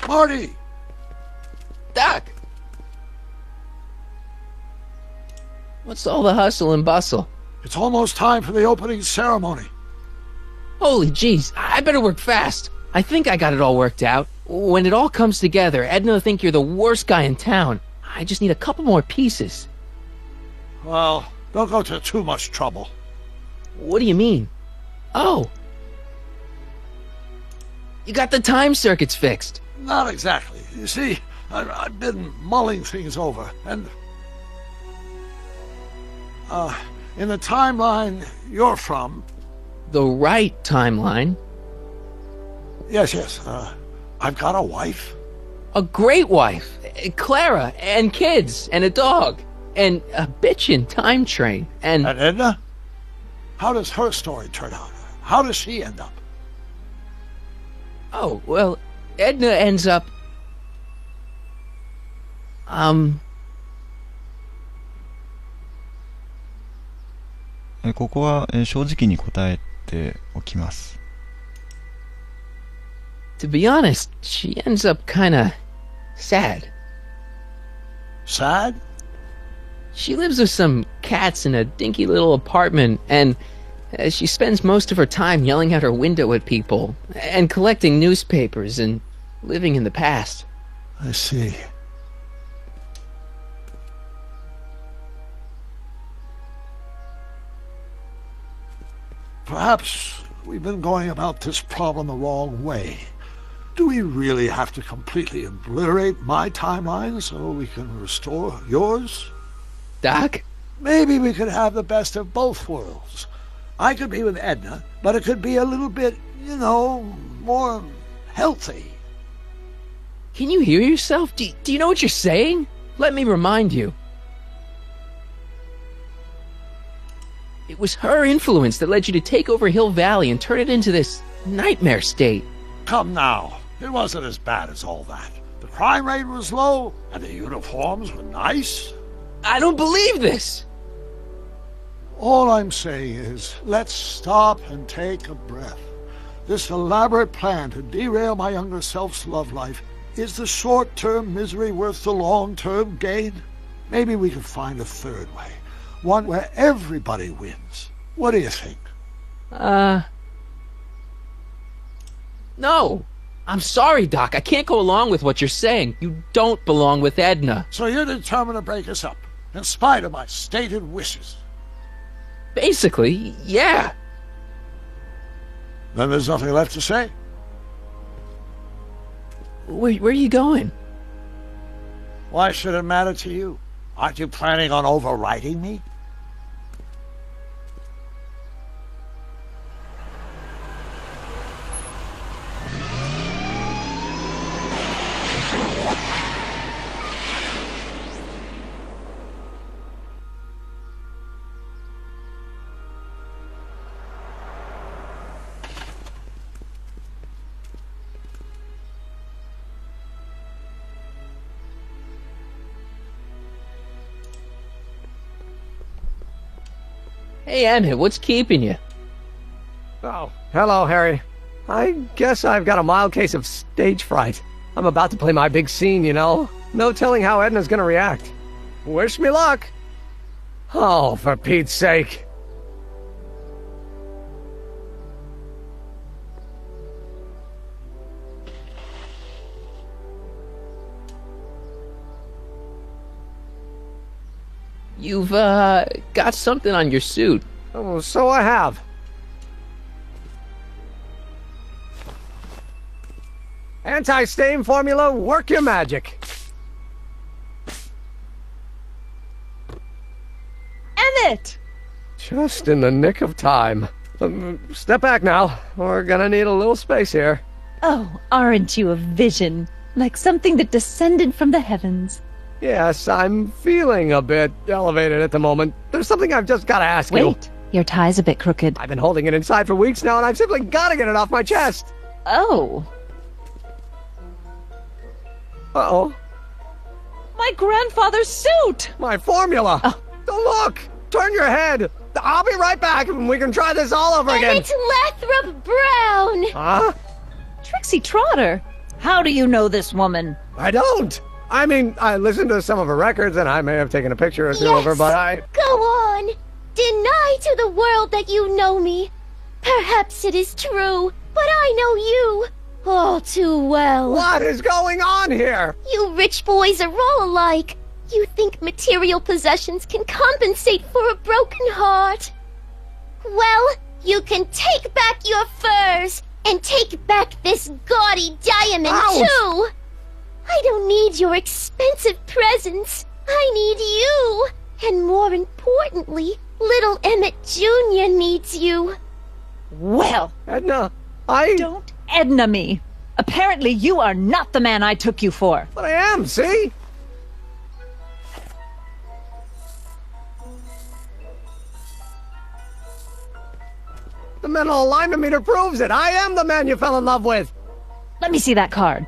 Marty! Doc! What's all the hustle and bustle? It's almost time for the opening ceremony. Holy jeez, I better work fast. I think I got it all worked out. When it all comes together, Edna will think you're the worst guy in town. I just need a couple more pieces. Well, don't go to too much trouble. What do you mean? Oh. You got the time circuits fixed. Not exactly. You see, I've been mulling things over, and... in the timeline you're from... The right timeline? Yes, I've got a wife. A great wife. Clara, and kids, and a dog. And a bitchin' time train, and... And Edna? How does her story turn out? How does she end up? Oh, well, Edna ends up...ここは正直に答えておきます。To be honest, she ends up kinda sad. Sad? She lives with some cats in a dinky little apartment, and she spends most of her time yelling out her window at people, and collecting newspapers, and living in the past. I see. Perhaps we've been going about this problem the wrong way. Do we really have to completely obliterate my timeline so we can restore yours? Doc? Maybe we could have the best of both worlds. I could be with Edna, but it could be a little bit, you know, more healthy. Can you hear yourself? Do you know what you're saying? Let me remind you. It was her influence that led you to take over Hill Valley and turn it into this nightmare state. Come now, it wasn't as bad as all that. The crime rate was low, and the uniforms were nice. I don't believe this! All I'm saying is, let's stop and take a breath. This elaborate plan to derail my younger self's love life, is the short-term misery worth the long-term gain? Maybe we could find a third way. One where everybody wins. What do you think? No. I'm sorry, Doc. I can't go along with what you're saying. You don't belong with Edna. So you're determined to break us up, in spite of my stated wishes? Basically, yeah. Then there's nothing left to say. Where are you going? Why should it matter to you? Aren't you planning on overriding me? Hey, Emmett, what's keeping you? Oh, hello, Harry. I guess I've got a mild case of stage fright. I'm about to play my big scene, you know. No telling how Edna's gonna react. Wish me luck. Oh, for Pete's sake. You've, got something on your suit. Oh, so I have. Anti-stain formula, work your magic. Emmett! Just in the nick of time. Step back now. We're gonna need a little space here. Oh, aren't you a vision? Like something that descended from the heavens. Yes, I'm feeling a bit elevated at the moment. There's something I've just gotta ask you. Wait, your tie's a bit crooked. I've been holding it inside for weeks now, and I've simply gotta get it off my chest. Oh. Uh-oh. My grandfather's suit! My formula! Oh. Look! Turn your head! I'll be right back, and we can try this all over again. Emmett Lathrop Brown! Huh? Trixie Trotter. How do you know this woman? I don't! I mean, I listened to some of her records and I may have taken a picture or two of her, but I... Go on! Deny to the world that you know me. Perhaps it is true, but I know you all too well. What is going on here? You rich boys are all alike. You think material possessions can compensate for a broken heart. Well, you can take back your furs and take back this gaudy diamond too. I don't need your expensive presents. I need you. And more importantly, little Emmett Jr. needs you. Well, Edna, don't Edna me. Apparently you are not the man I took you for. But I am, see? The mental alignment meter proves it. I am the man you fell in love with. Let me see that card.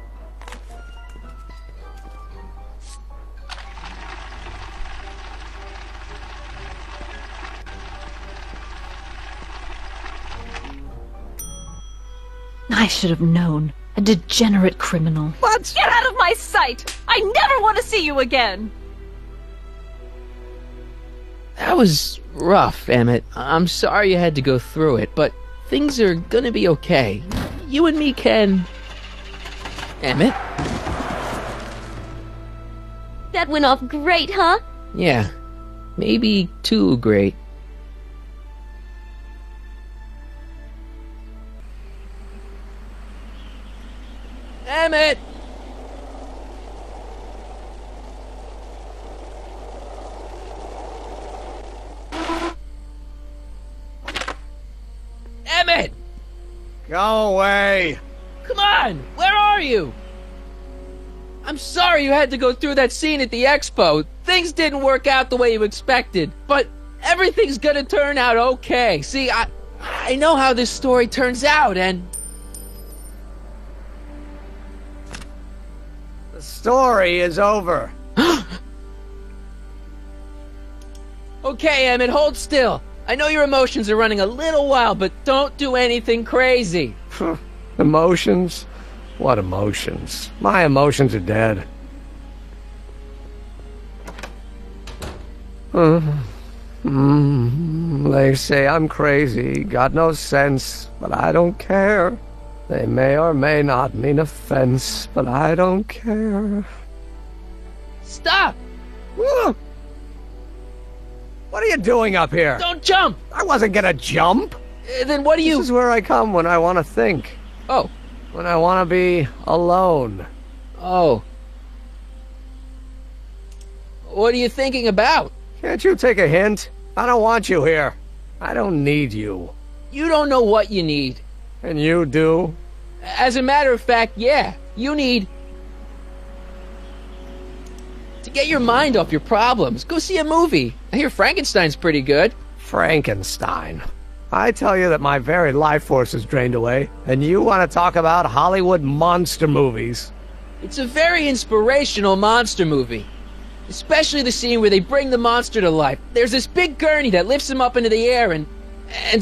I should have known. A degenerate criminal. What? Get out of my sight! I never want to see you again! That was rough, Emmett. I'm sorry you had to go through it, but things are gonna be okay. You and me can... Emmett? That went off great, huh? Yeah. Maybe too great. Emmett! Emmett! Go away. Come on! Where are you? I'm sorry you had to go through that scene at the expo. Things didn't work out the way you expected, but everything's gonna turn out okay. See, I know how this story turns out, and... The story is over. Okay, Emmett, hold still. I know your emotions are running a little wild, but don't do anything crazy. Emotions? What emotions? My emotions are dead. They say I'm crazy, got no sense, but I don't care. They may or may not mean offense, but I don't care. Stop! What are you doing up here? Don't jump! I wasn't gonna jump. Then what do you... This is where I come when I want to think. Oh. When I want to be alone. Oh. What are you thinking about? Can't you take a hint? I don't want you here. I don't need you. You don't know what you need. And you do? As a matter of fact, yeah. You need... to get your mind off your problems. Go see a movie. I hear Frankenstein's pretty good. Frankenstein. I tell you that my very life force is drained away, and you want to talk about Hollywood monster movies. It's a very inspirational monster movie. Especially the scene where they bring the monster to life. There's this big gurney that lifts him up into the air, and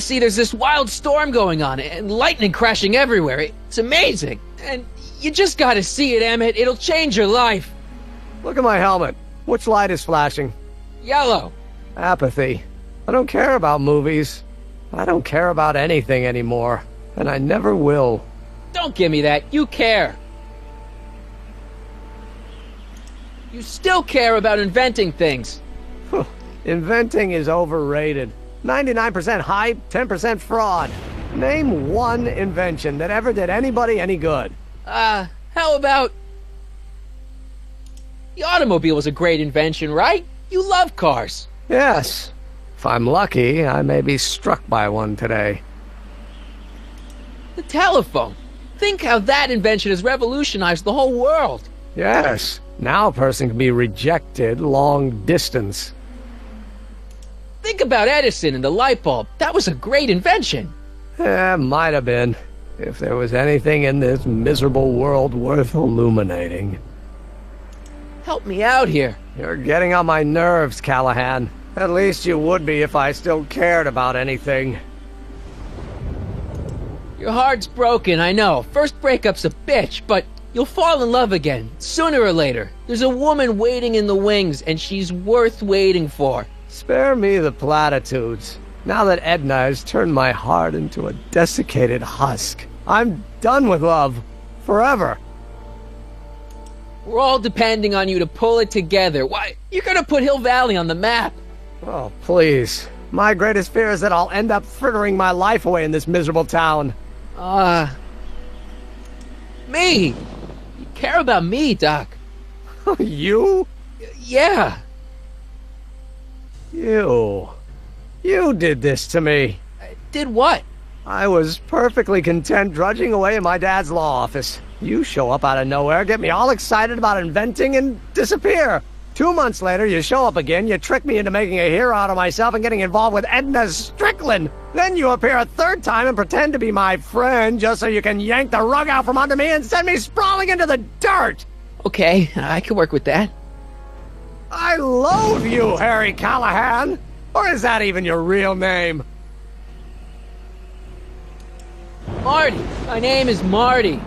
see, there's this wild storm going on, and lightning crashing everywhere. It's amazing. And you just gotta see it, Emmett. It'll change your life. Look at my helmet. Which light is flashing? Yellow. Apathy. I don't care about movies. I don't care about anything anymore. And I never will. Don't give me that. You care. You still care about inventing things. Inventing is overrated. 99% hype, 10% fraud. Name one invention that ever did anybody any good. How about... The automobile was a great invention, right? You love cars. Yes. If I'm lucky, I may be struck by one today. The telephone. Think how that invention has revolutionized the whole world. Yes. Now a person can be rejected long distance. Think about Edison and the light bulb. That was a great invention. Might have been. If there was anything in this miserable world worth illuminating. Help me out here. You're getting on my nerves, Callahan. At least you would be if I still cared about anything. Your heart's broken, I know. First breakup's a bitch, but You'll fall in love again, sooner or later. There's a woman waiting in the wings, and she's worth waiting for. Spare me the platitudes. Now that Edna has turned my heart into a desiccated husk, I'm done with love. Forever. We're all depending on you to pull it together. Why, you're gonna put Hill Valley on the map. Oh, please. My greatest fear is that I'll end up frittering my life away in this miserable town. Me! You care about me, Doc. You? Yeah. You did this to me. Did what? I was perfectly content drudging away in my dad's law office. You show up out of nowhere, get me all excited about inventing, and disappear. 2 months later, you show up again, you trick me into making a hero out of myself and getting involved with Edna Strickland. Then you appear a third time and pretend to be my friend just so you can yank the rug out from under me and send me sprawling into the dirt. Okay, I can work with that. I loathe you, Harry Callahan. Or is that even your real name? Marty! My name is Marty.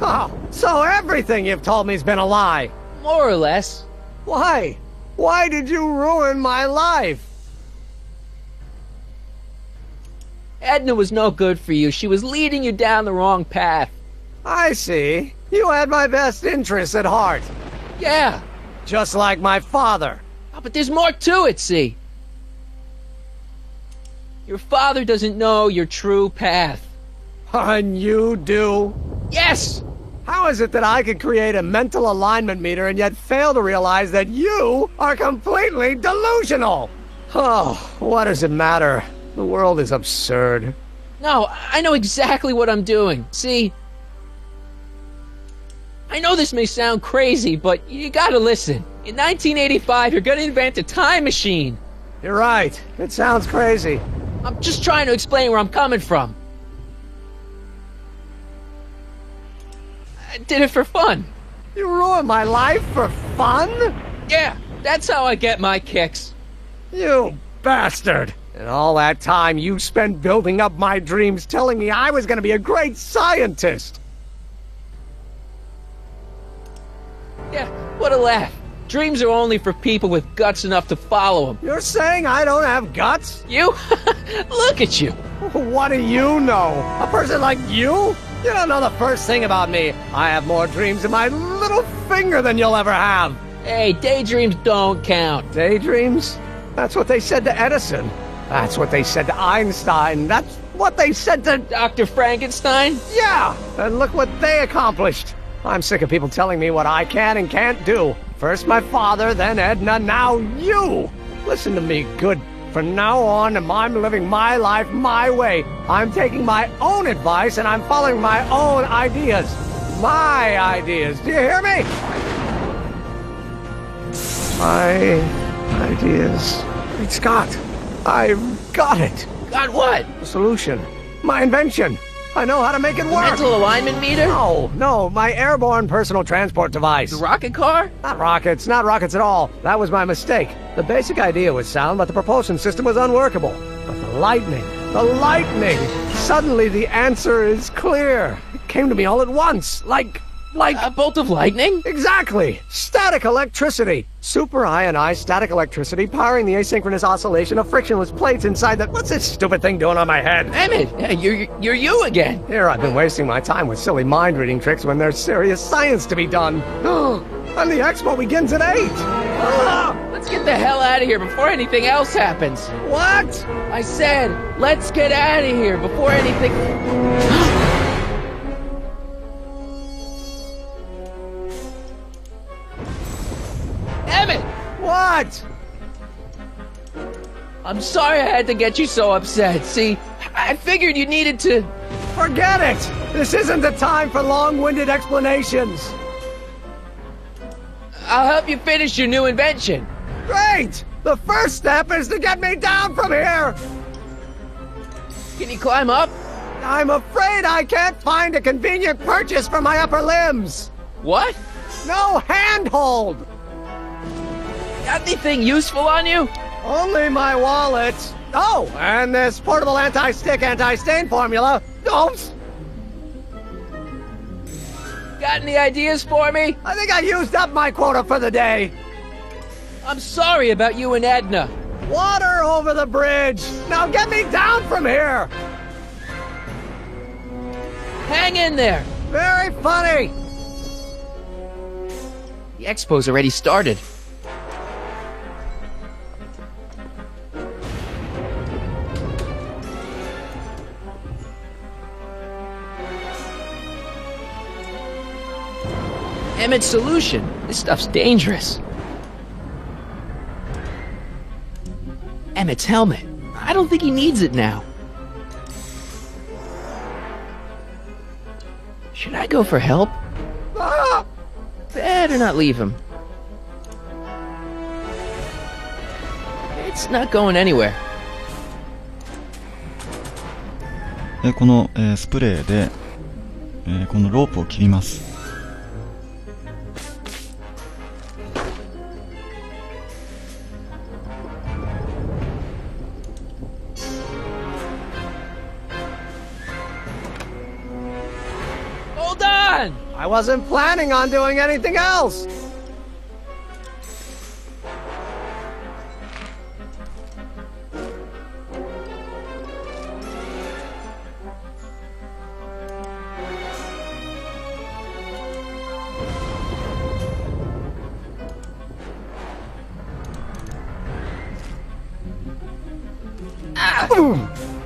Oh, so everything you've told me's been a lie. More or less. Why? Why did you ruin my life? Edna was no good for you. She was leading you down the wrong path. I see. You had my best interests at heart. Yeah. Just like my father. Oh, but there's more to it, see? Your father doesn't know your true path. And you do? Yes! How is it that I could create a mental alignment meter and yet fail to realize that you are completely delusional? Oh, what does it matter? The world is absurd. No, I know exactly what I'm doing. See? I know this may sound crazy, but you gotta listen. In 1985, you're gonna invent a time machine. You're right. It sounds crazy. I'm just trying to explain where I'm coming from. I did it for fun. You ruined my life for fun? Yeah, that's how I get my kicks. You bastard! And all that time you spent building up my dreams, telling me I was gonna be a great scientist! Yeah, what a laugh. Dreams are only for people with guts enough to follow them. You're saying I don't have guts? You? Look at you. What do you know? A person like you? You don't know the first thing about me. I have more dreams in my little finger than you'll ever have. Hey, daydreams don't count. Daydreams? That's what they said to Edison. That's what they said to Einstein. That's what they said to... Dr. Frankenstein? Yeah! And look what they accomplished. I'm sick of people telling me what I can and can't do. First my father, then Edna, now you! Listen to me, good. From now on, I'm living my life my way. I'm taking my own advice and I'm following my own ideas. My ideas. Do you hear me? My ideas. Great Scott. I've got it. Got what? The solution. My invention. I know how to make it work. Mental alignment meter? No, my airborne personal transport device. The rocket car? Not rockets at all. That was my mistake. The basic idea was sound, but the propulsion system was unworkable. But the lightning! Suddenly the answer is clear. It came to me all at once, like... A bolt of lightning? Exactly! Static electricity! Super ionized static electricity powering the asynchronous oscillation of frictionless plates inside the... What's this stupid thing doing on my head? Emmett, you're you again. Here I've been wasting my time with silly mind-reading tricks when there's serious science to be done. And the expo begins at 8! Let's get the hell out of here before anything else happens. What? I said, let's get out of here before anything... Emmett! What? I'm sorry I had to get you so upset. See, I figured you needed to... Forget it! This isn't the time for long-winded explanations. I'll help you finish your new invention. Great! The first step is to get me down from here! Can you climb up? I'm afraid I can't find a convenient purchase for my upper limbs. What? No handhold! Got anything useful on you? Only my wallet. Oh, and this portable anti-stick, anti-stain formula. Oops! Got Got any ideas for me? I think I used up my quota for the day. I'm sorry about you and Edna. Water over the bridge. Now get me down from here. Hang in there. Very funny. The expo's already started. Emmett's solution. This stuff's dangerous. Emmett's helmet. I don't think he needs it now. Should I go for help? Ah! Better not leave him. It's not going anywhere. この、スプレーで、このロープを切ります。Hold on! I wasn't planning on doing anything else.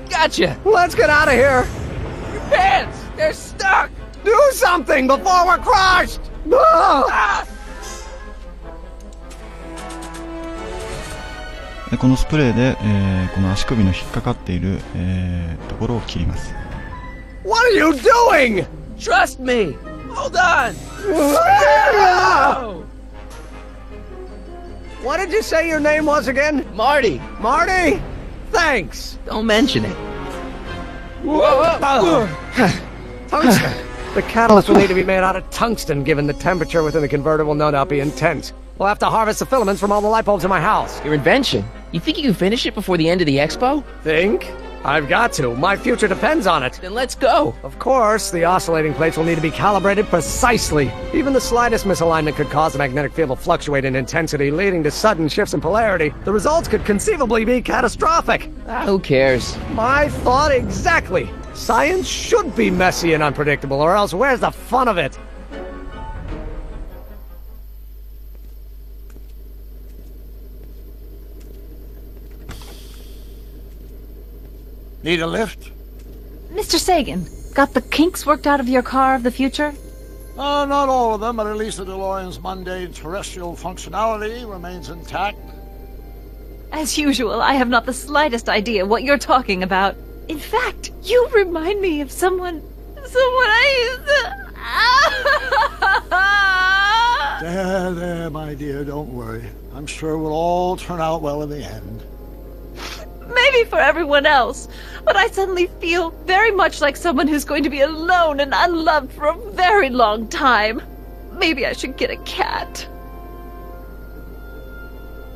Gotcha! Let's get out of here. Your pants! They're stuck! Do something before we're crushed. Ah! このスプレーで、この足首の引っかかっている、ところを切ります。What are you doing? Trust me! Hold on! What did you say your name was again? Marty! Marty? Thanks. Don't mention it. Tungsten. The catalyst will need to be made out of tungsten, given the temperature within the converter will no doubt be intense. We'll have to harvest the filaments from all the light bulbs in my house. Your invention? You think you can finish it before the end of the expo? Think? I've got to. My future depends on it. Then let's go! Of course, the oscillating plates will need to be calibrated precisely. Even the slightest misalignment could cause the magnetic field to fluctuate in intensity, leading to sudden shifts in polarity. The results could conceivably be catastrophic. Who cares? My thought exactly. Science should be messy and unpredictable, or else where's the fun of it? Need a lift? Mr. Sagan, got the kinks worked out of your car of the future? Not all of them, but at least the DeLorean's mundane terrestrial functionality remains intact. As usual, I have not the slightest idea what you're talking about. In fact, you remind me of someone I used to... There, my dear, don't worry. I'm sure it will all turn out well in the end. Maybe for everyone else, but I suddenly feel very much like someone who's going to be alone and unloved for a very long time. Maybe I should get a cat.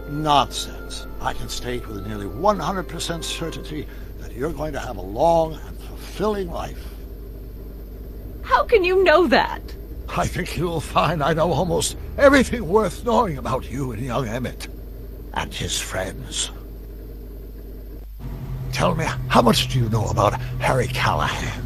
Nonsense. I can state with nearly 100% certainty that you're going to have a long and fulfilling life. How can you know that? I think you'll find I know almost everything worth knowing about you and young Emmett. And his friends. Tell me, how much do you know about Harry Callahan?